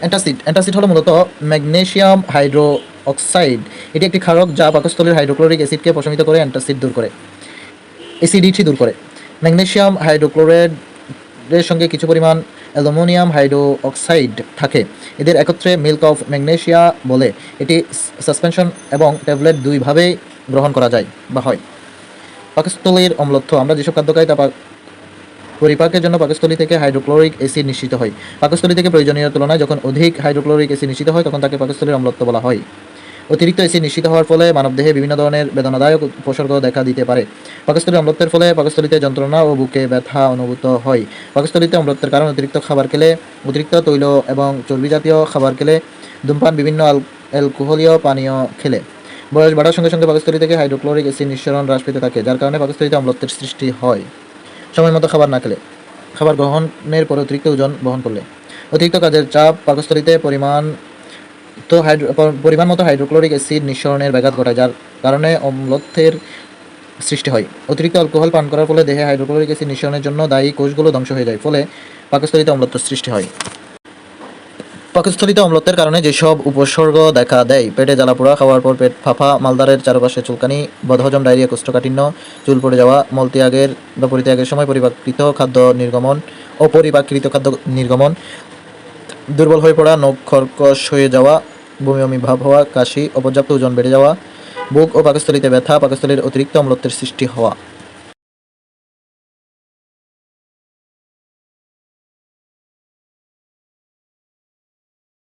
Antacid হলো মূলত magnesium hydro oxide. এটি একটি ক্ষারক যা পাকস্থলীর হাইড্রোক্লোরিক অ্যাসিডকে প্রশমিত করে অ্যাসিডিটি দূর করে। ম্যাগনেসিয়াম হাইড্রোক্লোরাইডের সঙ্গে কিছু পরিমাণ অ্যালুমিনিয়াম হাইড্রো অক্সাইড থাকে। এদের একত্রে মিল্ক অফ ম্যাগনেসিয়া বলে। এটি সাসপেনশন এবং ট্যাবলেট দুইভাবেই গ্রহণ করা যায় বা হয়। পাকস্থলীর অম্লত্ব, আমরা যেসব খাদ্য খাই তা পরিপাকের জন্য পাকস্থলী থেকে হাইড্রোক্লোরিক অ্যাসিড নিঃসৃত হয়। পাকস্থলী থেকে প্রয়োজনীয় তুলনায় যখন অধিক হাইড্রোক্লোরিক অ্যাসিড নিঃসৃত হয় তখন তাকে পাকস্থলীর অম্লত্ব বলা হয়। অতিরিক্ত অ্যাসিড নিঃসৃত হওয়ার ফলে মানবদেহে বিভিন্ন ধরনের বেদনাদায়ক উপসর্গ দেখা দিতে পারে। পাকস্থলীর অম্লত্বের ফলে পাকস্থলীতে যন্ত্রণা ও বুকে ব্যথা অনুভূত হয়। পাকস্থলীতে অম্লত্বের কারণ অতিরিক্ত খাবার খেলে, অতিরিক্ত তৈল এবং চর্বি জাতীয় খাবার খেলে, ধূমপান, বিভিন্ন অ্যালকোহলীয় পানীয় খেলে। বয়স বাড়ার সঙ্গে সঙ্গে পাকস্থলী থেকে হাইড্রোক্লোরিক অ্যাসিড নিঃসরণ হ্রাস পেতে থাকে, যার কারণে পাকস্থলীতে অম্লত্বের সৃষ্টি হয়। সময় মতো খাবার না খেলে, খাবার গ্রহণের পরে অতিরিক্ত ওজন বহন করলে, অতিরিক্ত কাজের চাপ পাকস্থলীতে পরিমাণ মতো হাইড্রোক্লোরিক অ্যাসিড নিঃসরণের ব্যাঘাত ঘটায়, যার কারণে অম্লত্বের সৃষ্টি হয়। অতিরিক্ত অ্যালকোহল পান করার ফলে দেহে হাইড্রোক্লোরিক অ্যাসিড নিঃসরণের জন্য দায়ী কোষগুলো ধ্বংস হয়ে যায়, ফলে পাকস্থলীতে অম্লত্ব সৃষ্টি হয়। পাকস্থলীতে অম্লত্বের কারণে যেসব উপসর্গ দেখা দেয়: পেটে জ্বালাপোড়া, খাওয়ার পর পেট ফাঁপা, মালদ্বারের চারপাশে চুলকানি, বদহজম, ডায়রিয়া, কোষ্ঠকাঠিন্য, চুল পড়ে যাওয়া, মলত্যাগের বা পরিত্যাগের সময় অপরিপাকৃত খাদ্য নির্গমন, দুর্বল হয়ে পড়া, নখ খরকশ হয়ে যাওয়া, বমি বমি ভাব হওয়া, কাশি, অপর্যাপ্ত ওজন বেড়ে যাওয়া, বুক ও পাকস্থলীতে ব্যথা, পাকস্থলীর অতিরিক্ত অম্লত্বের সৃষ্টি হওয়া।